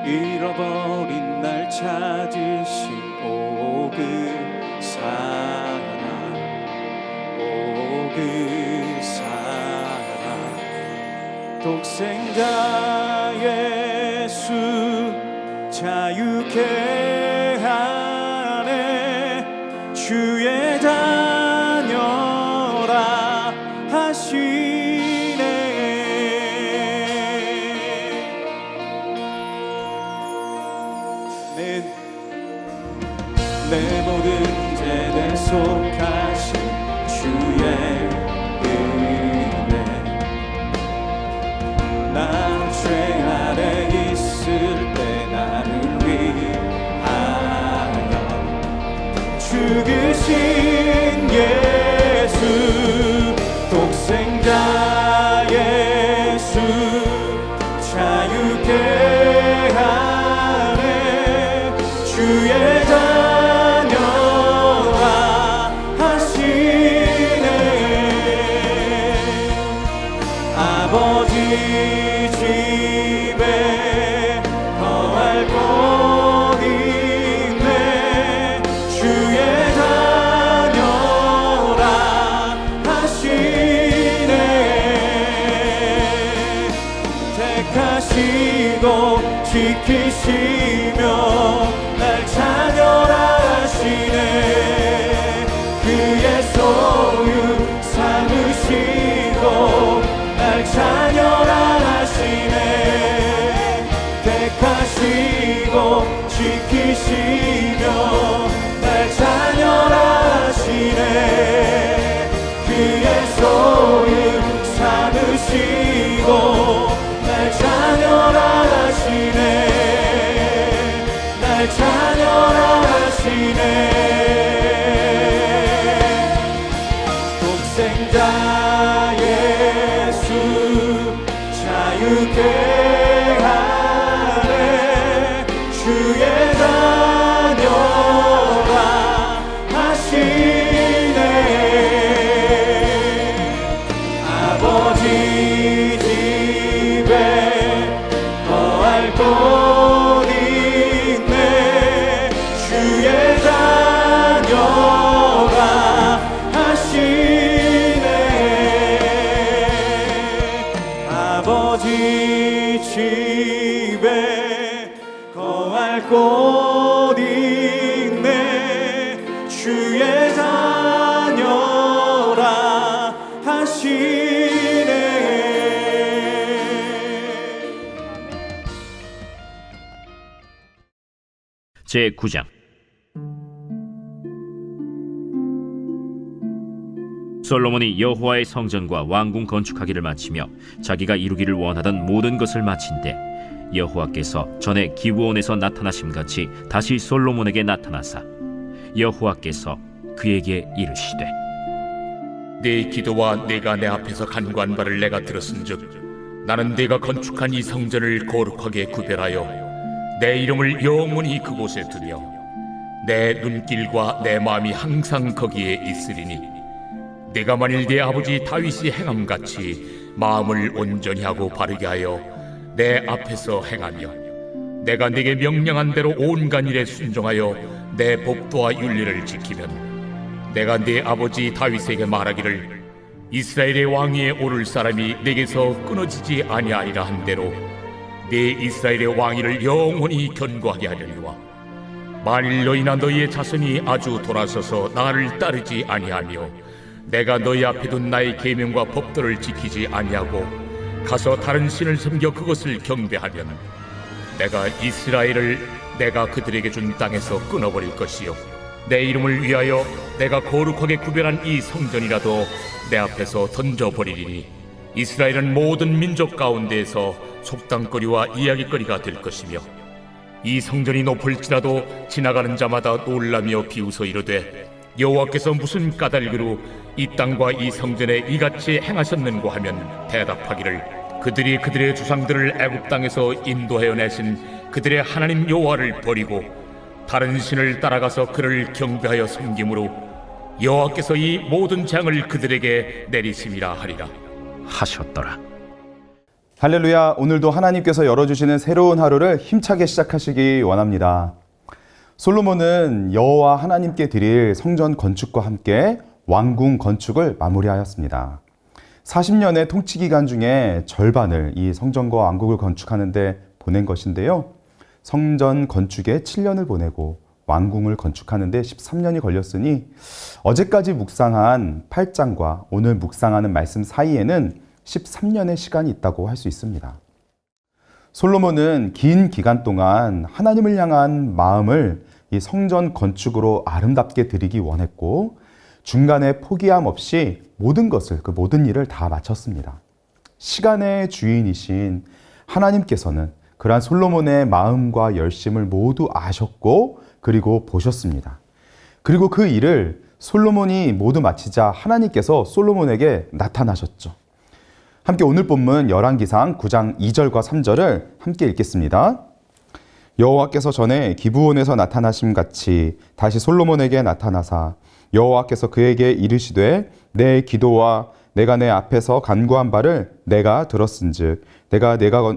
잃어버린 날 찾으신 오 그 사랑, 오 그 사랑. 독생자 예수 자유케 하네. 주의 자녀라 하시네. 내 모든 죄에 속하신 주의 은혜, 나 죄 아래 있을 때 나를 위하여 죽으신 예수, 독생자 예수 자유케 하네. 주의 자녀라 하시네. 아버지 집에 거할 곳 있네. 주의 자녀라 하시네. 택하시고 지키시며 날 자녀라 하시네. 그의 소유 삼으시고 날 자녀라 하시네. 택하시고 지키시며 날 자녀라 하시네. 그의 소유 삼으시고 날 자녀라 하시네. 날 자녀라 하시네. 독생자 예수 자유케 하네. 주의 자녀라 하시네. 아버지 집에 거할 곳 있네. 주의 자녀라 하시네. 아버지 집에 거할 곳 있네. 주의 자녀라 하시네. 제9장. 솔로몬이 여호와의 성전과 왕궁 건축하기를 마치며 자기가 이루기를 원하던 모든 것을 마친때 여호와께서 전에 기브온에서 나타나심같이 다시 솔로몬에게 나타나사 여호와께서 그에게 이르시되, 네 기도와 내가 내 앞에서 간구한 바를 내가 들었은즉 나는 네가 건축한 이 성전을 거룩하게 구별하여 내 이름을 영원히 그곳에 두며 내 눈길과 내 마음이 항상 거기에 있으리니 네가 만일 네 아버지 다윗이 행함같이 마음을 온전히 하고 바르게 하여 내 앞에서 행하며 내가 네게 명령한 대로 온갖 일에 순종하여 내 법도와 윤리를 지키면 내가 네 아버지 다윗에게 말하기를 이스라엘의 왕위에 오를 사람이 네게서 끊어지지 아니하리라 한 대로 네 이스라엘의 왕위를 영원히 견고하게 하려니와 만일 너희나 너희의 자손이 아주 돌아서서 나를 따르지 아니하며 내가 너희 앞에 둔 나의 계명과 법도를 지키지 아니하고 가서 다른 신을 섬겨 그것을 경배하면 내가 이스라엘을 내가 그들에게 준 땅에서 끊어버릴 것이요 내 이름을 위하여 내가 거룩하게 구별한 이 성전이라도 내 앞에서 던져버리리니 이스라엘은 모든 민족 가운데에서 속담거리와 이야기거리가 될 것이며 이 성전이 높을지라도 지나가는 자마다 놀라며 비웃어 이르되 여호와께서 무슨 까닭으로 이 땅과 이 성전에 이같이 행하셨는고 하면 대답하기를 그들이 그들의 조상들을 애굽 땅에서 인도하여 내신 그들의 하나님 여호와를 버리고 다른 신을 따라가서 그를 경배하여 섬김으로 여호와께서 이 모든 재앙을 그들에게 내리심이라 하리라 하셨더라. 할렐루야, 오늘도 하나님께서 열어주시는 새로운 하루를 힘차게 시작하시기 원합니다. 솔로몬은 여호와 하나님께 드릴 성전 건축과 함께 왕궁 건축을 마무리하였습니다. 40년의 통치 기간 중에 절반을 이 성전과 왕궁을 건축하는 데 보낸 것인데요. 성전 건축에 7년을 보내고 왕궁을 건축하는 데 13년이 걸렸으니 어제까지 묵상한 8장과 오늘 묵상하는 말씀 사이에는 13년의 시간이 있다고 할 수 있습니다. 솔로몬은 긴 기간 동안 하나님을 향한 마음을 이 성전 건축으로 아름답게 드리기 원했고 중간에 포기함 없이 모든 것을, 그 모든 일을 다 마쳤습니다. 시간의 주인이신 하나님께서는 그러한 솔로몬의 마음과 열심을 모두 아셨고 그리고 보셨습니다. 그리고 그 일을 솔로몬이 모두 마치자 하나님께서 솔로몬에게 나타나셨죠. 함께 오늘 본문 열왕기상 9장 2절과 3절을 함께 읽겠습니다. 여호와께서 전에 기브온에서 나타나심 같이 다시 솔로몬에게 나타나사 여호와께서 그에게 이르시되 내 기도와 내가 내 앞에서 간구한 바를 내가 들었은즉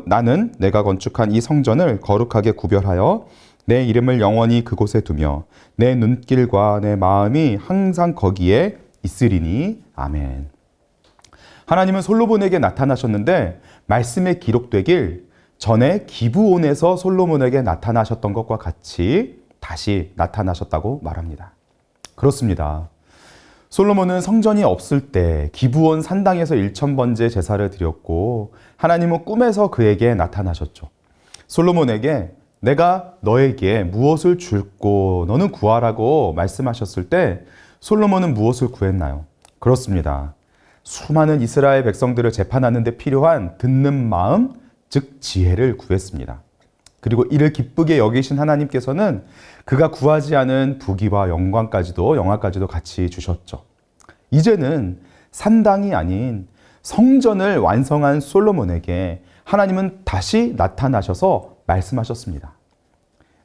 나는 내가 건축한 이 성전을 거룩하게 구별하여 내 이름을 영원히 그곳에 두며 내 눈길과 내 마음이 항상 거기에 있으리니. 아멘. 하나님은 솔로몬에게 나타나셨는데 말씀에 기록되길 전에 기브온에서 솔로몬에게 나타나셨던 것과 같이 다시 나타나셨다고 말합니다. 그렇습니다. 솔로몬은 성전이 없을 때 기브온 산당에서 1000번째 제사를 드렸고 하나님은 꿈에서 그에게 나타나셨죠. 솔로몬에게 내가 너에게 무엇을 줄고 너는 구하라고 말씀하셨을 때 솔로몬은 무엇을 구했나요? 그렇습니다. 수많은 이스라엘 백성들을 재판하는 데 필요한 듣는 마음, 즉 지혜를 구했습니다. 그리고 이를 기쁘게 여기신 하나님께서는 그가 구하지 않은 부귀와 영화까지도 같이 주셨죠. 이제는 산당이 아닌 성전을 완성한 솔로몬에게 하나님은 다시 나타나셔서 말씀하셨습니다.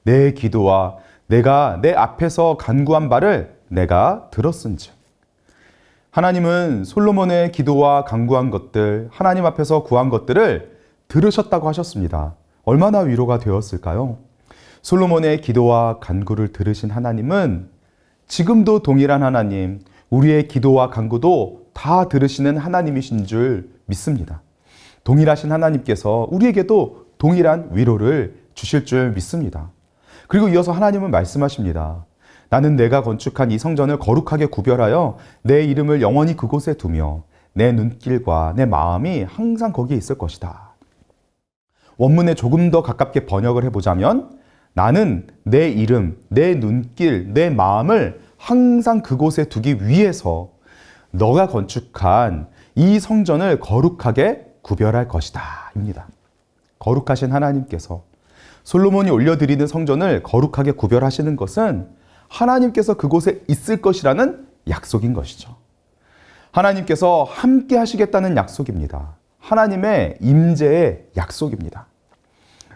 내 기도와 내가 내 앞에서 간구한 바를 내가 들었은즉. 하나님은 솔로몬의 기도와 간구한 것들, 하나님 앞에서 구한 것들을 들으셨다고 하셨습니다. 얼마나 위로가 되었을까요? 솔로몬의 기도와 간구를 들으신 하나님은 지금도 동일한 하나님, 우리의 기도와 간구도 다 들으시는 하나님이신 줄 믿습니다. 동일하신 하나님께서 우리에게도 동일한 위로를 주실 줄 믿습니다. 그리고 이어서 하나님은 말씀하십니다. 나는 내가 건축한 이 성전을 거룩하게 구별하여 내 이름을 영원히 그곳에 두며 내 눈길과 내 마음이 항상 거기에 있을 것이다. 원문에 조금 더 가깝게 번역을 해보자면 나는 내 이름, 내 눈길, 내 마음을 항상 그곳에 두기 위해서 너가 건축한 이 성전을 거룩하게 구별할 것이다 입니다. 거룩하신 하나님께서 솔로몬이 올려드리는 성전을 거룩하게 구별하시는 것은 하나님께서 그곳에 있을 것이라는 약속인 것이죠. 하나님께서 함께 하시겠다는 약속입니다. 하나님의 임재의 약속입니다.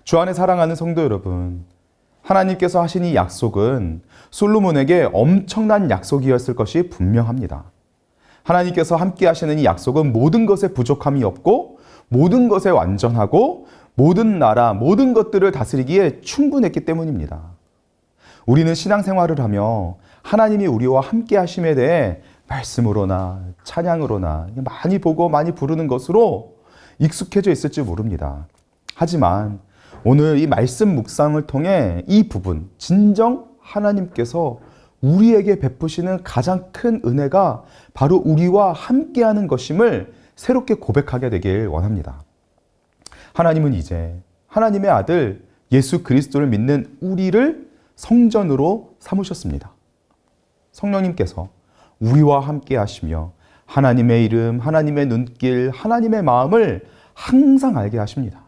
주 안에 사랑하는 성도 여러분, 하나님께서 하신 이 약속은 솔로몬에게 엄청난 약속이었을 것이 분명합니다. 하나님께서 함께 하시는 이 약속은 모든 것에 부족함이 없고 모든 것에 완전하고 모든 나라, 모든 것들을 다스리기에 충분했기 때문입니다. 우리는 신앙생활을 하며 하나님이 우리와 함께 하심에 대해 말씀으로나 찬양으로나 많이 보고 많이 부르는 것으로 익숙해져 있을지 모릅니다. 하지만 오늘 이 말씀 묵상을 통해 이 부분, 진정 하나님께서 우리에게 베푸시는 가장 큰 은혜가 바로 우리와 함께하는 것임을 새롭게 고백하게 되길 원합니다. 하나님은 이제 하나님의 아들 예수 그리스도를 믿는 우리를 성전으로 삼으셨습니다. 성령님께서 우리와 함께 하시며 하나님의 이름, 하나님의 눈길, 하나님의 마음을 항상 알게 하십니다.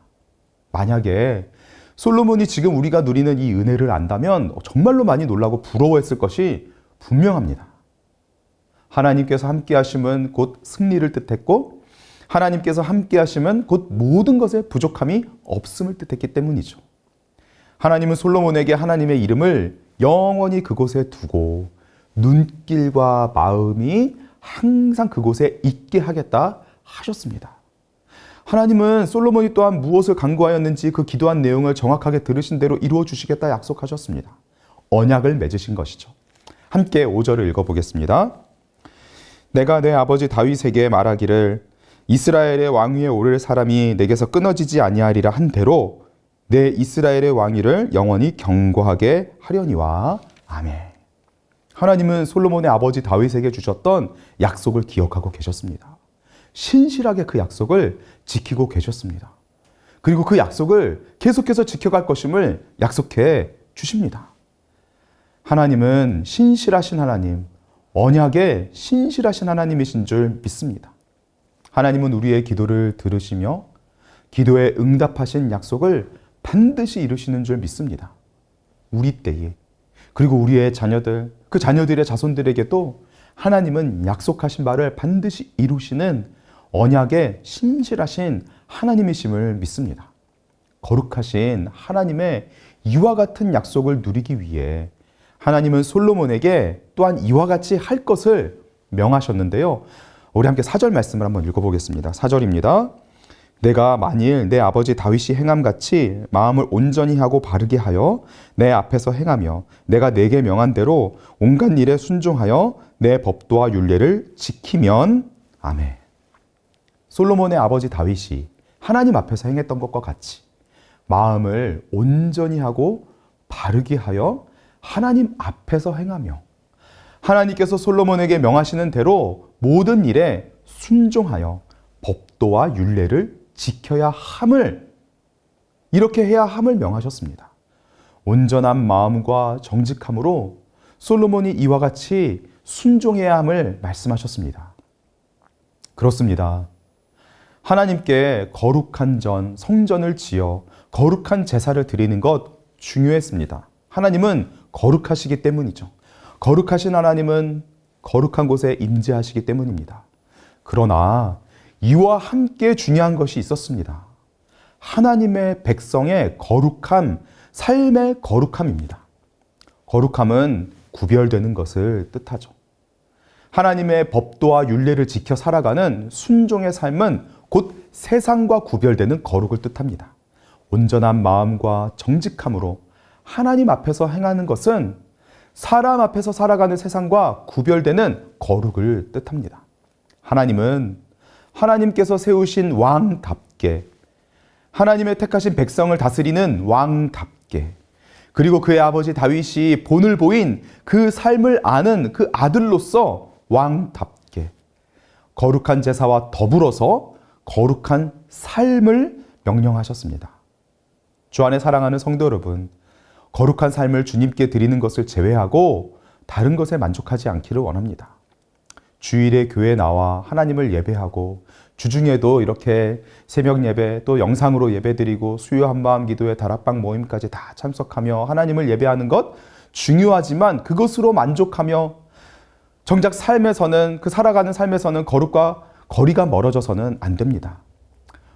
만약에 솔로몬이 지금 우리가 누리는 이 은혜를 안다면 정말로 많이 놀라고 부러워했을 것이 분명합니다. 하나님께서 함께 하심은 곧 승리를 뜻했고 하나님께서 함께 하심은 곧 모든 것에 부족함이 없음을 뜻했기 때문이죠. 하나님은 솔로몬에게 하나님의 이름을 영원히 그곳에 두고 눈길과 마음이 항상 그곳에 있게 하겠다 하셨습니다. 하나님은 솔로몬이 또한 무엇을 간구하였는지 그 기도한 내용을 정확하게 들으신 대로 이루어 주시겠다 약속하셨습니다. 언약을 맺으신 것이죠. 함께 5절을 읽어보겠습니다. 내가 내 아버지 다윗에게 말하기를 이스라엘의 왕위에 오를 사람이 내게서 끊어지지 아니하리라 한 대로 내 이스라엘의 왕위를 영원히 경고하게 하려니와. 아멘. 하나님은 솔로몬의 아버지 다윗에게 주셨던 약속을 기억하고 계셨습니다. 신실하게 그 약속을 지키고 계셨습니다. 그리고 그 약속을 계속해서 지켜갈 것임을 약속해 주십니다. 하나님은 신실하신 하나님, 언약에 신실하신 하나님이신 줄 믿습니다. 하나님은 우리의 기도를 들으시며 기도에 응답하신 약속을 반드시 이루시는 줄 믿습니다. 우리 때에, 그리고 우리의 자녀들, 그 자녀들의 자손들에게도 하나님은 약속하신 바를 반드시 이루시는 언약에 신실하신 하나님이심을 믿습니다. 거룩하신 하나님의 이와 같은 약속을 누리기 위해 하나님은 솔로몬에게 또한 이와 같이 할 것을 명하셨는데요. 우리 함께 4절 말씀을 한번 읽어보겠습니다. 4절입니다. 내가 만일 내 아버지 다윗이 행함같이 마음을 온전히 하고 바르게 하여 내 앞에서 행하며 내가 내게 명한 대로 온갖 일에 순종하여 내 법도와 율례를 지키면. 아멘. 솔로몬의 아버지 다윗이 하나님 앞에서 행했던 것과 같이 마음을 온전히 하고 바르게 하여 하나님 앞에서 행하며 하나님께서 솔로몬에게 명하시는 대로 모든 일에 순종하여 법도와 율례를 지켜야 함을, 이렇게 해야 함을 명하셨습니다. 온전한 마음과 정직함으로 솔로몬이 이와 같이 순종해야 함을 말씀하셨습니다. 그렇습니다. 하나님께 거룩한 전, 성전을 지어 거룩한 제사를 드리는 것 중요했습니다. 하나님은 거룩하시기 때문이죠. 거룩하신 하나님은 거룩한 곳에 임재하시기 때문입니다. 그러나 이와 함께 중요한 것이 있었습니다. 하나님의 백성의 거룩함, 삶의 거룩함입니다. 거룩함은 구별되는 것을 뜻하죠. 하나님의 법도와 율례를 지켜 살아가는 순종의 삶은 곧 세상과 구별되는 거룩을 뜻합니다. 온전한 마음과 정직함으로 하나님 앞에서 행하는 것은 사람 앞에서 살아가는 세상과 구별되는 거룩을 뜻합니다. 하나님은 하나님께서 세우신 왕답게, 하나님의 택하신 백성을 다스리는 왕답게, 그리고 그의 아버지 다윗이 본을 보인 그 삶을 아는 그 아들로서 왕답게 거룩한 제사와 더불어서 거룩한 삶을 명령하셨습니다. 주 안에 사랑하는 성도 여러분, 거룩한 삶을 주님께 드리는 것을 제외하고 다른 것에 만족하지 않기를 원합니다. 주일에 교회에 나와 하나님을 예배하고 주중에도 이렇게 새벽 예배 또 영상으로 예배드리고 수요 한마음 기도회 다락방 모임까지 다 참석하며 하나님을 예배하는 것 중요하지만 그것으로 만족하며 정작 삶에서는, 그 살아가는 삶에서는 거룩과 거리가 멀어져서는 안 됩니다.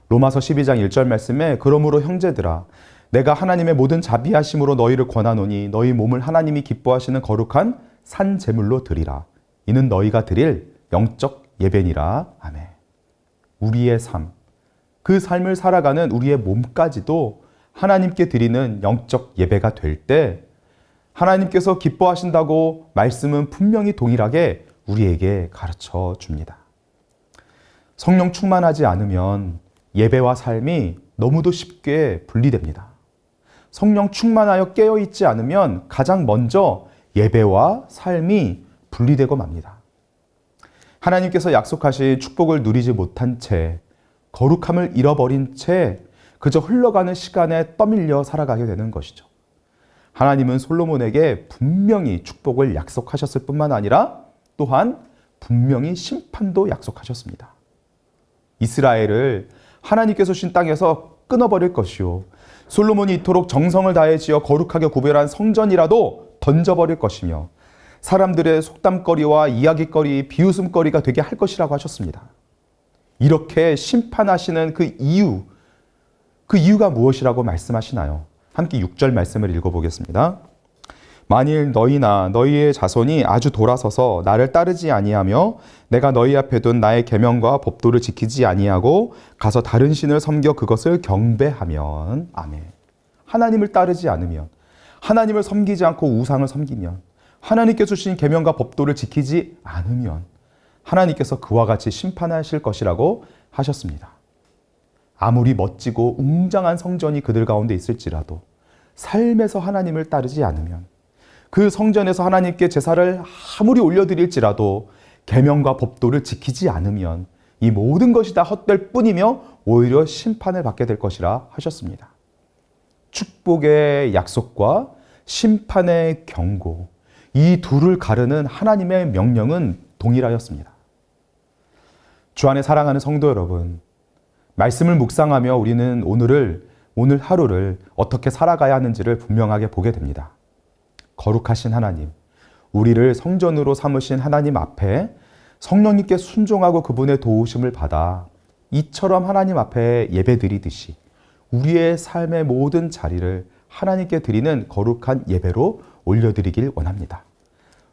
로마서 12장 1절 말씀에 그러므로 형제들아 내가 하나님의 모든 자비하심으로 너희를 권하노니 너희 몸을 하나님이 기뻐하시는 거룩한 산 제물로 드리라. 이는 너희가 드릴 영적 예배니라. 아멘. 우리의 삶, 그 삶을 살아가는 우리의 몸까지도 하나님께 드리는 영적 예배가 될 때 하나님께서 기뻐하신다고 말씀은 분명히 동일하게 우리에게 가르쳐 줍니다. 성령 충만하지 않으면 예배와 삶이 너무도 쉽게 분리됩니다. 성령 충만하여 깨어있지 않으면 가장 먼저 예배와 삶이 분리되고 맙니다. 하나님께서 약속하신 축복을 누리지 못한 채, 거룩함을 잃어버린 채 그저 흘러가는 시간에 떠밀려 살아가게 되는 것이죠. 하나님은 솔로몬에게 분명히 축복을 약속하셨을 뿐만 아니라 또한 분명히 심판도 약속하셨습니다. 이스라엘을 하나님께서 주신 땅에서 끊어버릴 것이요, 솔로몬이 이토록 정성을 다해 지어 거룩하게 구별한 성전이라도 던져버릴 것이며 사람들의 속담거리와 이야기거리, 비웃음거리가 되게 할 것이라고 하셨습니다. 이렇게 심판하시는 그 이유가 무엇이라고 말씀하시나요? 함께 6절 말씀을 읽어보겠습니다. 만일 너희나 너희의 자손이 아주 돌아서서 나를 따르지 아니하며 내가 너희 앞에 둔 나의 계명과 법도를 지키지 아니하고 가서 다른 신을 섬겨 그것을 경배하면 아멘. 하나님을 따르지 않으면, 하나님을 섬기지 않고 우상을 섬기면, 하나님께서 주신 계명과 법도를 지키지 않으면 하나님께서 그와 같이 심판하실 것이라고 하셨습니다. 아무리 멋지고 웅장한 성전이 그들 가운데 있을지라도 삶에서 하나님을 따르지 않으면, 그 성전에서 하나님께 제사를 아무리 올려드릴지라도 계명과 법도를 지키지 않으면 이 모든 것이 다 헛될 뿐이며 오히려 심판을 받게 될 것이라 하셨습니다. 축복의 약속과 심판의 경고, 이 둘을 가르는 하나님의 명령은 동일하였습니다. 주 안에 사랑하는 성도 여러분, 말씀을 묵상하며 우리는 오늘 하루를 어떻게 살아가야 하는지를 분명하게 보게 됩니다. 거룩하신 하나님, 우리를 성전으로 삼으신 하나님 앞에 성령님께 순종하고 그분의 도우심을 받아 이처럼 하나님 앞에 예배드리듯이 우리의 삶의 모든 자리를 하나님께 드리는 거룩한 예배로 올려드리길 원합니다.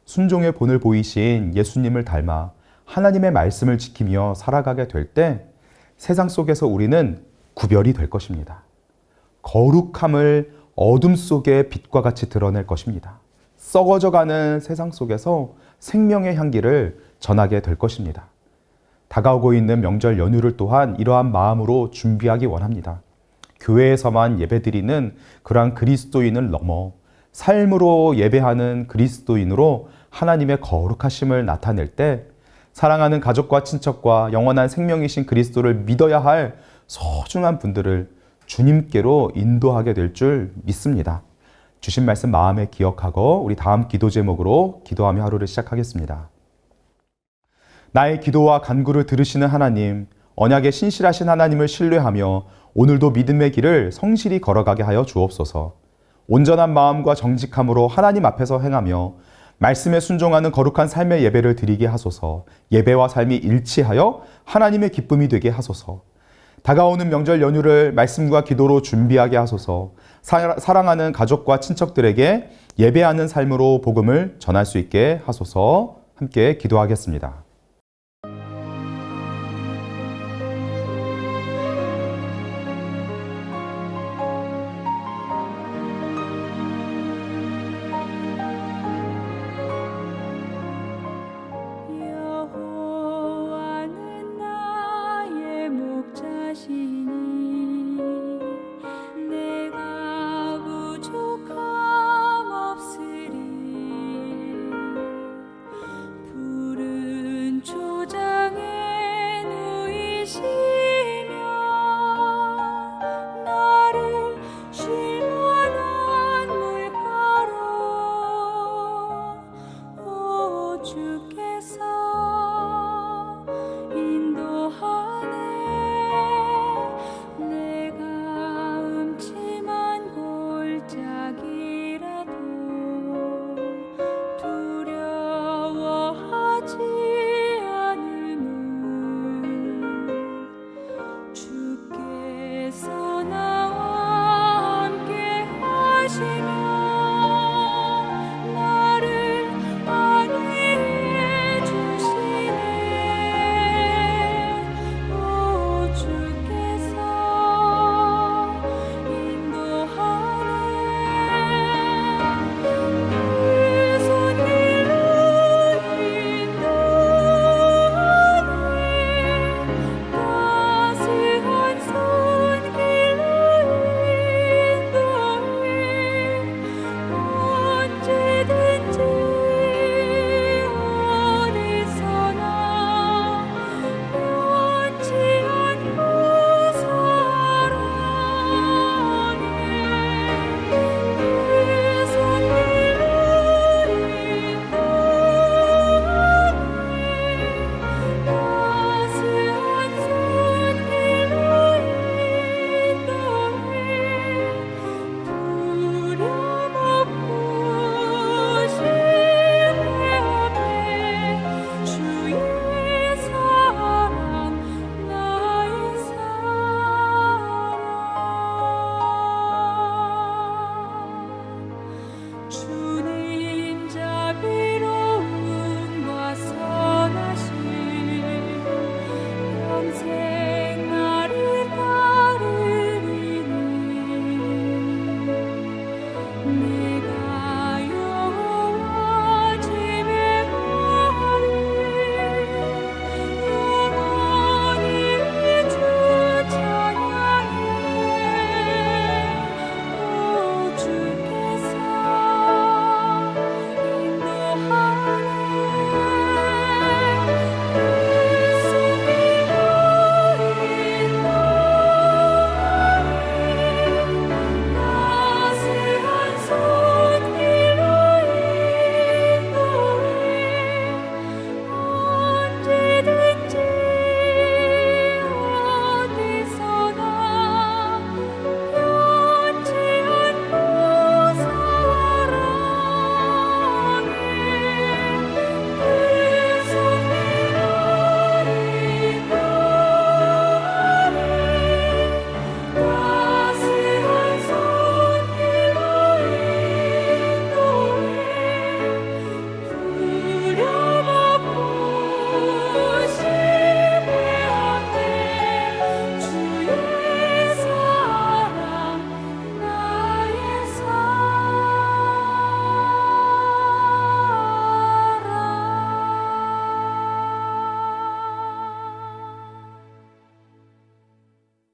순종의 본을 보이신 예수님을 닮아 하나님의 말씀을 지키며 살아가게 될 때 세상 속에서 우리는 구별이 될 것입니다. 거룩함을 어둠 속의 빛과 같이 드러낼 것입니다. 썩어져가는 세상 속에서 생명의 향기를 전하게 될 것입니다. 다가오고 있는 명절 연휴를 또한 이러한 마음으로 준비하기 원합니다. 교회에서만 예배드리는 그러한 그리스도인을 넘어 삶으로 예배하는 그리스도인으로 하나님의 거룩하심을 나타낼 때 사랑하는 가족과 친척과 영원한 생명이신 그리스도를 믿어야 할 소중한 분들을 주님께로 인도하게 될 줄 믿습니다. 주신 말씀 마음에 기억하고 우리 다음 기도 제목으로 기도하며 하루를 시작하겠습니다. 나의 기도와 간구를 들으시는 하나님, 언약에 신실하신 하나님을 신뢰하며 오늘도 믿음의 길을 성실히 걸어가게 하여 주옵소서. 온전한 마음과 정직함으로 하나님 앞에서 행하며 말씀에 순종하는 거룩한 삶의 예배를 드리게 하소서. 예배와 삶이 일치하여 하나님의 기쁨이 되게 하소서. 다가오는 명절 연휴를 말씀과 기도로 준비하게 하소서. 사랑하는 가족과 친척들에게 예배하는 삶으로 복음을 전할 수 있게 하소서. 함께 기도하겠습니다.